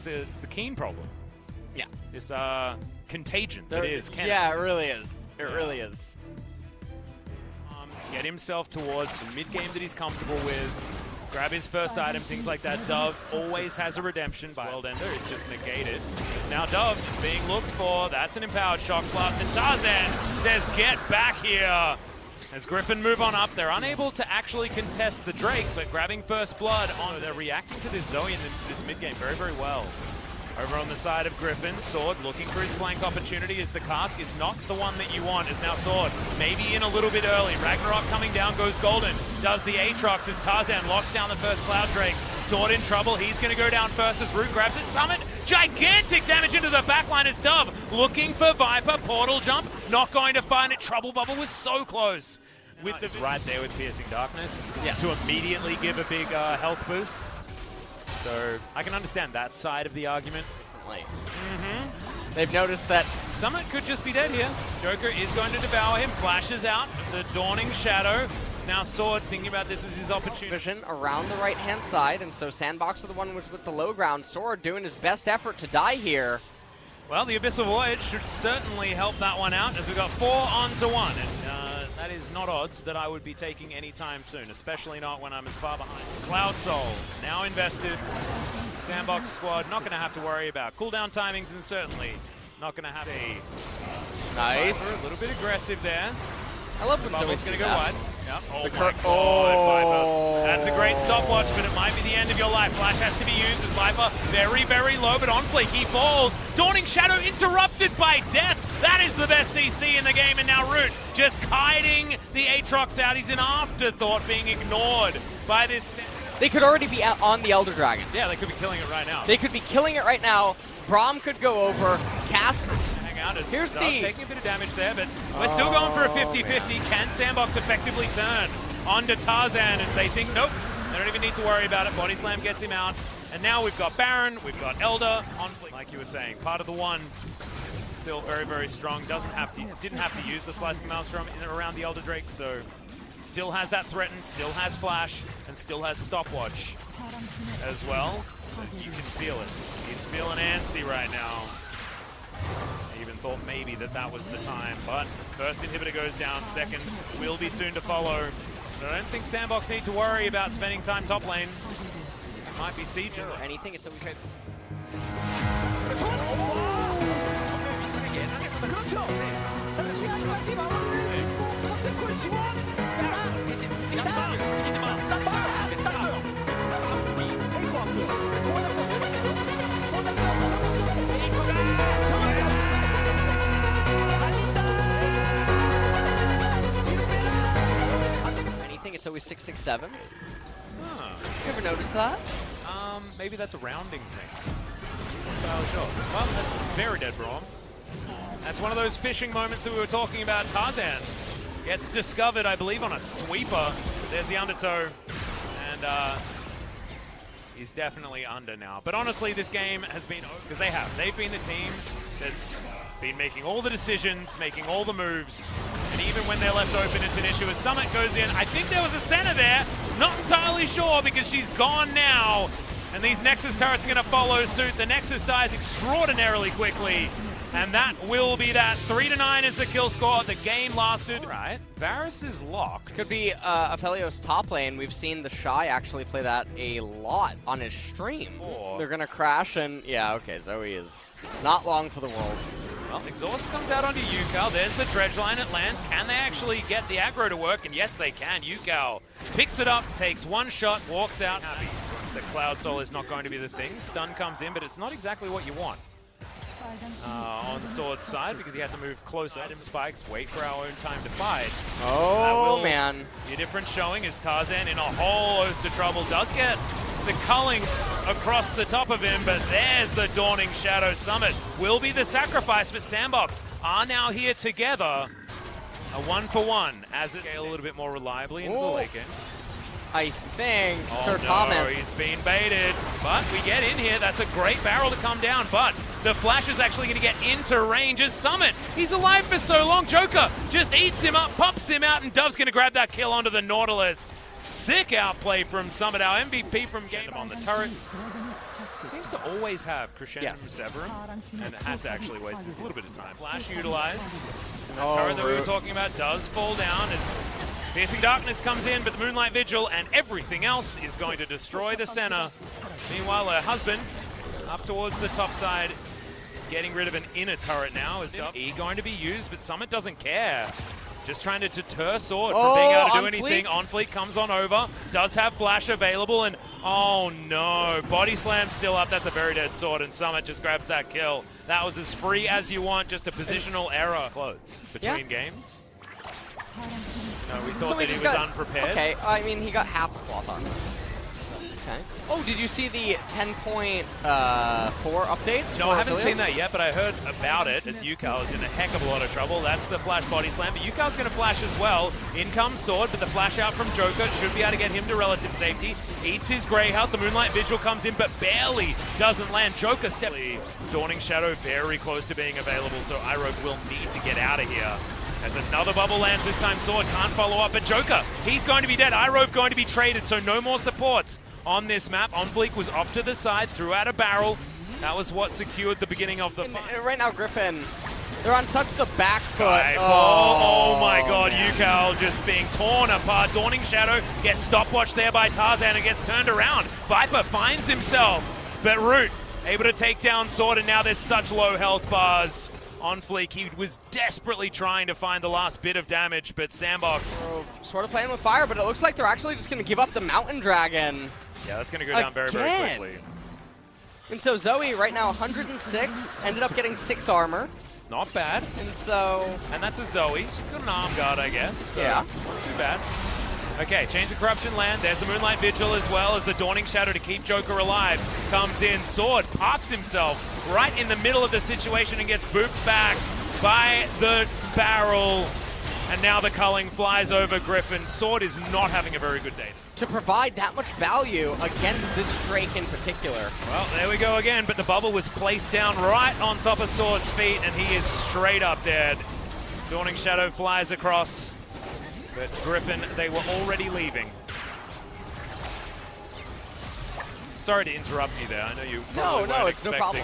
the Keen problem. Yeah. This contagion. It is. Yeah, it really is. It really is. Get himself towards the mid game that he's comfortable with. Grab his first item, things like that. Dove always has a redemption. World Ender is just negated. Now Dove is being looked for. That's an empowered shock blast. And Tarzan says, get back here. As Griffin move on up, they're unable to actually contest the Drake, but grabbing first blood on. They're reacting to this Zoe in this mid game very, very well. Over on the side of Griffin, Sword looking for his flank opportunity as the cask is not the one that you want. Is now Sword maybe in a little bit early. Ragnarok coming down, goes Golden. Does the Aatrox as Tarzan locks down the first Cloud Drake. Sword in trouble, he's going to go down first as Root grabs it. Summit, gigantic damage into the backline as Dove looking for Viper. Portal jump, not going to find it. Trouble Bubble was so close. With the right there with Piercing Darkness to immediately give a big health boost. So I can understand that side of the argument. They've noticed that Summit could just be dead here. Joker is going to devour him, flashes out the Dawning Shadow. Now Sword thinking about this as his opportunity. vision around the right-hand side, and so Sandbox are the one with the low ground. Sword doing his best effort to die here. Well, the Abyssal Voyage should certainly help that one out as we got 4 onto 1. And that is not odds that I would be taking anytime soon, especially not when I'm as far behind. Cloud Soul now invested. Sandbox squad not going to have to worry about cooldown timings, and certainly not going to have to. Nice. Viper, a little bit aggressive there. I love when Bubble's Zoe's going to go wide. Yep. Oh my God, Oh. Viper. That's a great stopwatch, but it might be the end of your life. Flash has to be used as Viper very, very low, but on fleek he falls. Dawning Shadow interrupted by death. That is the best CC in the game, and now Root just kiting the Aatrox out. He's an afterthought being ignored by this. They could already be out on the Elder Dragon. Yeah, they could be killing it right now. They could be killing it right now. Braum could go over. Cast. Hang out. Here's the taking a bit of damage there, but we're still going for a 50-50. Can Sandbox effectively turn onto Tarzan as they think, nope, they don't even need to worry about it. Body Slam gets him out. And now we've got Baron, we've got Elder on fleek. Like you were saying, part of the one. Still very, very strong. Didn't have to use the Slicing Maelstrom in and around the Elder Drake, so still has that threaten, still has flash, and still has stopwatch as well. But you can feel it. He's feeling antsy right now. I even thought maybe that was the time, but first inhibitor goes down, second will be soon to follow. So I don't think Sandbox need to worry about spending time top lane. It might be siege or anything. It's okay. Anything. It's always 6-6-7. Huh. You ever notice that? Maybe that's a rounding thing. Sure. Well, that's very dead wrong. That's one of those fishing moments that we were talking about. Tarzan gets discovered, I believe, on a sweeper. There's the undertow, and he's definitely under now. But honestly, this game has been, because they've been the team that's been making all the decisions, making all the moves, and even when they're left open, it's an issue. As Summit goes in, I think there was a center there, not entirely sure because she's gone now. And these Nexus turrets are going to follow suit. The Nexus dies extraordinarily quickly. And that will be that. 3-9 is the kill score. The game lasted. Right. Varus is locked. Could be Aphelios top lane. We've seen the Shy actually play that a lot on his stream. They're going to crash and... Yeah, okay. Zoe is not long for the world. Well, Exhaust comes out onto Yukao. There's the dredge line. It lands. Can they actually get the aggro to work? And yes, they can. Yukao picks it up, takes one shot, walks out. Happy. The Cloud Soul is not going to be the thing. Stun comes in, but it's not exactly what you want. On the Sword's side, because he had to move closer. Item spikes, wait for our own time to fight. Oh, man. Be a different showing as Tarzan in a whole host of trouble. Does get the culling across the top of him, but there's the Dawning Shadow Summit. Will be the sacrifice, but Sandbox are now here together. A 1-for-1 as it scales a little bit more reliably into the late game. I think Sir no, Thomas. He's been baited, but we get in here. That's a great barrel to come down, but the Flash is actually going to get into range as Summit. He's alive for so long. Joker just eats him up, pops him out, and Dove's going to grab that kill onto the Nautilus. Sick outplay from Summit, our MVP from game on the turret. Seems to always have Crescendo from Severum, and had to actually waste just a little bit of time. Flash utilized. The turret that we were talking about does fall down as Piercing Darkness comes in, but the Moonlight Vigil and everything else is going to destroy the center. Meanwhile, her husband up towards the top side, getting rid of an inner turret now. Is E going to be used, but Summit doesn't care. Just trying to deter Sword from being able to do anything. On Fleet comes on over, does have Flash available, and oh no, Body Slam still up. That's a very dead Sword, and Summit just grabs that kill. That was as free as you want, just a positional error. Close between games. No, we thought that he was unprepared. Okay, I mean, he got half a cloth on. Okay. Oh, did you see the 10.4 updates? No, I haven't seen that yet, but I heard about it as Yukal is in a heck of a lot of trouble. That's the Flash Body Slam, but Yukal's going to flash as well. In comes Sword, but the flash out from Joker should be able to get him to relative safety. Eats his Grey Health, the Moonlight Vigil comes in, but barely doesn't land. Joker steps. Dawning Shadow very close to being available, so Iroh will need to get out of here. As another bubble lands, this time Sword can't follow up, but Joker, he's going to be dead. Iroh going to be traded, so no more supports on this map. Onfleek was off to the side, threw out a barrel. That was what secured the beginning of the fight. Right now, Griffin, they're on such the back foot. Oh my god, Yukal just being torn apart. Dawning Shadow gets stopwatched there by Tarzan and gets turned around. Viper finds himself, but Root able to take down Sword, and now there's such low health bars. On Fleek, he was desperately trying to find the last bit of damage, but Sandbox sort of playing with fire, but it looks like they're actually just going to give up the Mountain Dragon. Yeah, that's going to go down very, very quickly. And so Zoe, right now 106, ended up getting 6 armor. Not bad. And that's a Zoe. She's got an arm guard, I guess. So yeah. Not too bad. Okay, Chains of Corruption land. There's the Moonlight Vigil as well as the Dawning Shadow to keep Joker alive. Comes in, Sword parks himself right in the middle of the situation and gets booped back by the barrel. And now the culling flies over Griffin. Sword is not having a very good day. To provide that much value against this Drake in particular. Well, there we go again, but the bubble was placed down right on top of Sword's feet, and he is straight up dead. Dawning Shadow flies across. But Griffin, they were already leaving. Sorry to interrupt you there. I know you weren't expecting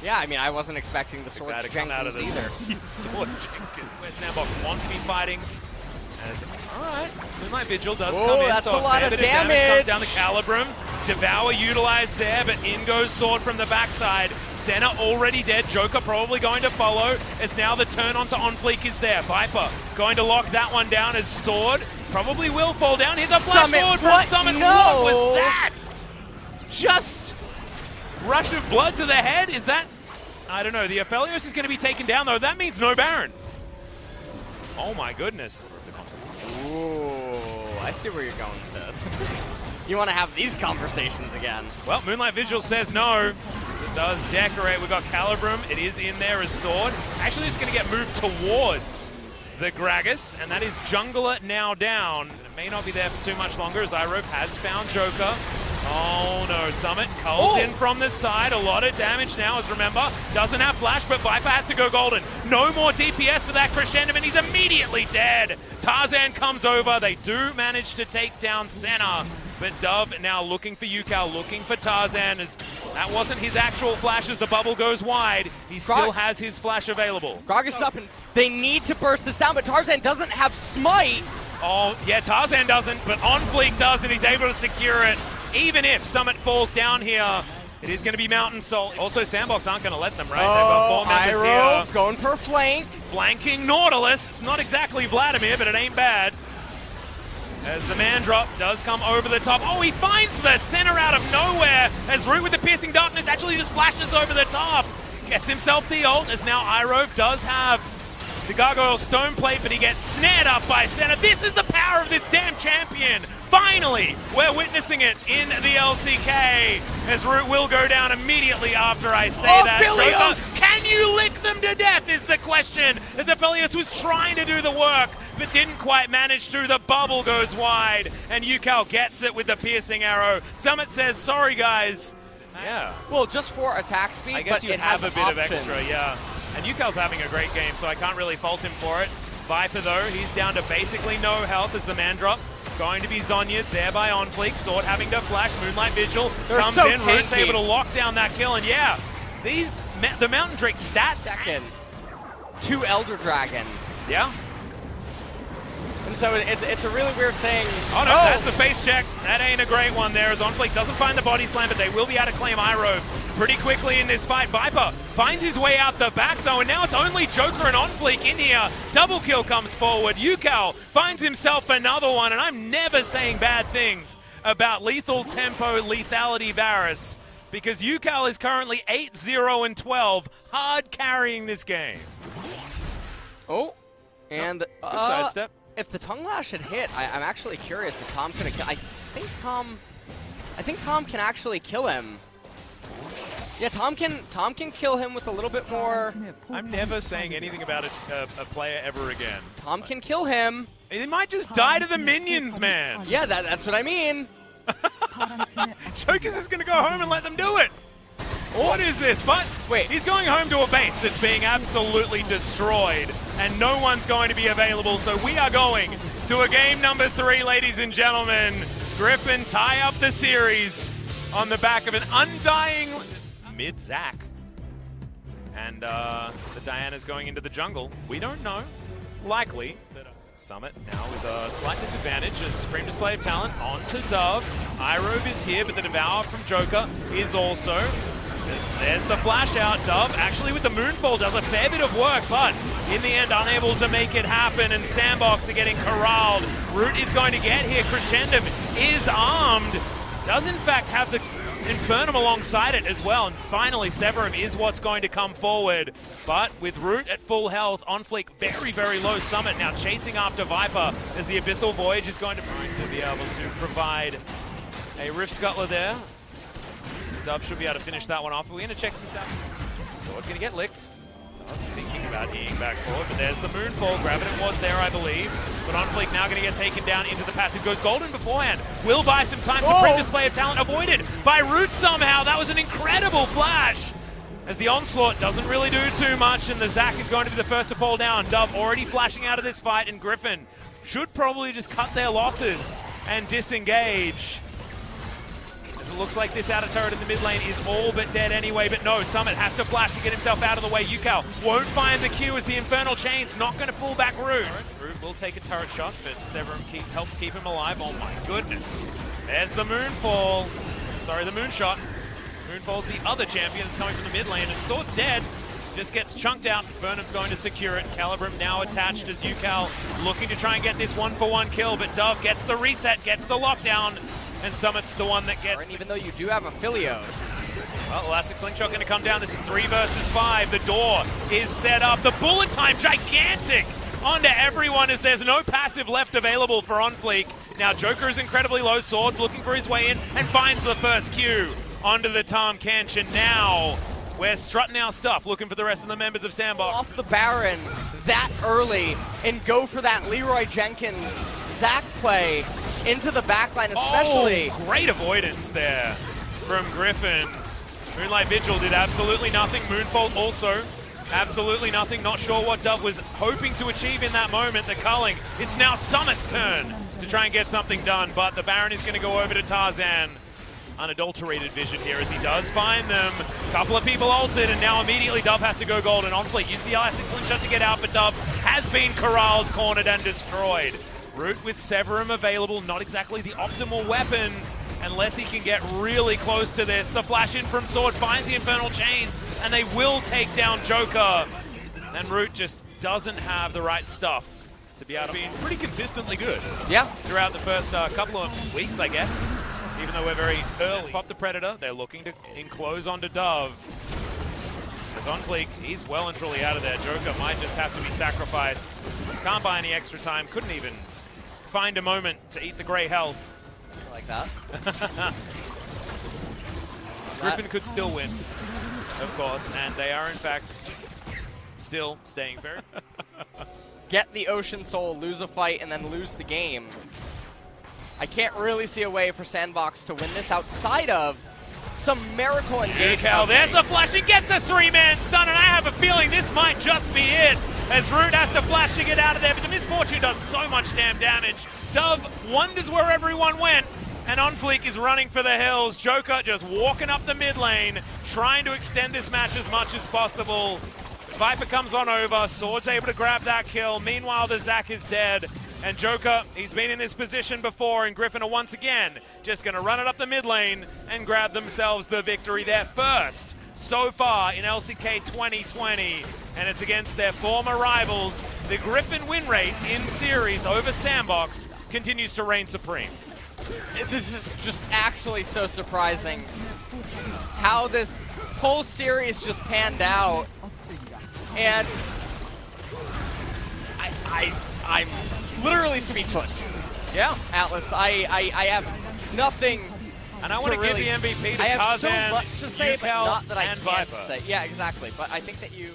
Yeah, I mean, I wasn't expecting the Sword Jenkins come out of this either. Sword Jenkins. Where Sandbox wants to be fighting. Alright, Moonlight Vigil does come in. That's so a lot of damage. Comes down the Calibrum. Devour utilized there, but in goes Sword from the backside. Senna already dead. Joker probably going to follow. As now the turn onto Onfleek is there. Viper going to lock that one down as Sword probably will fall down. Here's a flash forward from Summit. No. What was that? Just rush of blood to the head? Is that? I don't know. The Aphelios is going to be taken down though. That means no Baron. Oh my goodness. Ooh, I see where you're going with this. You want to have these conversations again. Well, Moonlight Vigil says no. It does decorate. We've got Calibrum. It is in there as Sword. Actually, it's going to get moved towards the Gragas, and that is Jungler now down. It may not be there for too much longer as Iroh has found Joker. Oh no, Summit culls in from the side. A lot of damage now, as remember, doesn't have flash, but Viper has to go golden. No more DPS for that Crescendo, and he's immediately dead. Tarzan comes over. They do manage to take down Senna, but Dove now looking for Yukal, looking for Tarzan, as that wasn't his actual flash as the bubble goes wide. He still has his flash available. Gragas is up, and they need to burst this down, but Tarzan doesn't have Smite. Oh, yeah, Tarzan doesn't, but Onfleek does, and he's able to secure it. Even if Summit falls down here, it is going to be Mountain Salt. Also, Sandbox aren't going to let them, right? They've got 4 members here. Going for a flank. Flanking Nautilus. It's not exactly Vladimir, but it ain't bad. As the man drop does come over the top. Oh, he finds the center out of nowhere as Root with the Piercing Darkness actually just flashes over the top. Gets himself the ult as now Iroh does have the Gargoyle Stone Plate, but he gets snared up by Senna. This is the power of this damn champion. Finally, we're witnessing it in the LCK as Root will go down immediately after I say that. Joker, can you lick them to death is the question, as Aphelios was trying to do the work but didn't quite manage to. The bubble goes wide and Yukal gets it with the piercing arrow. Summit says, sorry guys. Yeah. Well, just for attack speed, I guess but you have a bit of extra, yeah. And Yukal's having a great game, so I can't really fault him for it. Viper, though, he's down to basically no health as the man drop going to be Zonya'd there by OnFleek. Sword having to flash. Moonlight Vigil They're comes so in. Root's tanky. able to lock down that kill. And yeah, the Mountain Drake stats. Second. 2 Elder Dragon. Yeah. And so it's a really weird thing. Oh no, that's a face check. That ain't a great one there as OnFleek doesn't find the body slam, but they will be able to claim Iroh pretty quickly in this fight. Viper finds his way out the back though, and now it's only Joker and OnFleek in here. Double kill comes forward. Yukal finds himself another one, and I'm never saying bad things about lethal tempo lethality Varus, because Yukal is currently 8-0-12, hard carrying this game. Oh, and good sidestep. If the tongue lash had hit, I'm actually curious if Tom's gonna kill. I think Tom can actually kill him. Yeah, Tom can kill him with a little bit more. I'm never saying anything about a player ever again. Tom can kill him. He might just die to the minions, man. Yeah, that's what I mean. Joker's is gonna go home and let them do it. What is this? But wait, he's going home to a base that's being absolutely destroyed, and no one's going to be available. So we are going to a game number 3, ladies and gentlemen. Griffin tie up the series on the back of an undying mid-Zac. And the Diana's going into the jungle. We don't know. Likely. Summit now with a slight disadvantage. A supreme display of talent onto Dove. Iroh is here, but the Devour from Joker is also. There's the flash out. Dove actually with the Moonfall does a fair bit of work, but in the end unable to make it happen, and Sandbox are getting corralled. Root is going to get here. Crescendum is armed. Does in fact have the Infernum alongside it as well, and finally Severum is what's going to come forward. But with Root at full health, OnFleek very, very low. Summit now chasing after Viper as the Abyssal Voyage is going to be able to provide a Rift Scuttler there. Dub should be able to finish that one off. We're going to check this out. Sword's going to get licked. Thinking about eating back forward, but there's the Moonfall. Graviton was there, I believe. But OnFleek now going to get taken down into the passive. Goes golden beforehand. Will buy some time. Supreme display of talent avoided by Root somehow. That was an incredible flash. As the onslaught doesn't really do too much, and the Zac is going to be the first to fall down. Dove already flashing out of this fight, and Griffin should probably just cut their losses and disengage. As it looks like this outer turret in the mid lane is all but dead anyway, but no, Summit has to flash to get himself out of the way. Yukal won't find the Q as the Infernal Chain's not going to pull back Root. Root will take a turret shot, but Severum helps keep him alive. Oh my goodness. There's the Moonfall. Sorry, the Moonshot. Moonfall's the other champion that's coming from the mid lane, and Sword's dead. Just gets chunked out. Burnham's going to secure it. Calibrum now attached as Yukal looking to try and get this 1-for-1 kill, but Dove gets the reset, gets the lockdown, and Summit's the one that gets. And even though you do have a Philios. Well, Elastic Slingshot going to come down. This is 3 versus 5. The door is set up. The bullet time, gigantic onto everyone as there's no passive left available for OnFleek. Now Joker is incredibly low. Sword looking for his way in and finds the first Q onto the Tahm Kench. And now we're strutting our stuff, looking for the rest of the members of Sandbox. Off the Baron that early and go for that Leroy Jenkins Zac play into the backline, especially. Oh, great avoidance there from Griffin. Moonlight Vigil did absolutely nothing. Moonfall also absolutely nothing. Not sure what Dove was hoping to achieve in that moment. The culling. It's now Summit's turn to try and get something done, but the Baron is going to go over to Tarzan. Unadulterated vision here as he does find them. A couple of people ulted, and now immediately Dove has to go golden. OnFleek use the Elastic Slingshot to get out, but Dove has been corralled, cornered, and destroyed. Root with Severum available, not exactly the optimal weapon unless he can get really close to this. The flash in from Sword finds the Infernal Chains, and they will take down Joker. And Root just doesn't have the right stuff to be able to be pretty consistently good. Yeah. Throughout the first couple of weeks, I guess. Even though we're very early. Pop the Predator, they're looking to enclose onto Dove. As OnFleek, he's well and truly out of there. Joker might just have to be sacrificed. Can't buy any extra time, couldn't even find a moment to eat the grey health. I like that. Griffin could still win, of course, and they are in fact still staying very. Get the Ocean Soul, lose a fight, and then lose the game. I can't really see a way for Sandbox to win this outside of some miracle engagement. There's the flash, he gets a 3-man stun, and I have a feeling this might just be it, as Root has to flash to get out of there, but the Misfortune does so much damn damage. Dove wonders where everyone went, and OnFleek is running for the hills. Joker just walking up the mid lane, trying to extend this match as much as possible. Viper comes on over, Sword's able to grab that kill. Meanwhile, the Zac is dead. And Joker, he's been in this position before, and Griffin are once again just going to run it up the mid lane and grab themselves the victory. Their first so far in LCK 2020, and it's against their former rivals. The Griffin win rate in series over Sandbox continues to reign supreme. This is just actually so surprising how this whole series just panned out. And I'm literally speechless. Yeah. Atlas, I have nothing. And I want to give really, the MVP to I have Tarzan, so much to say, but Yukel, not that I and can't Viper. say. Yeah, exactly. But I think that you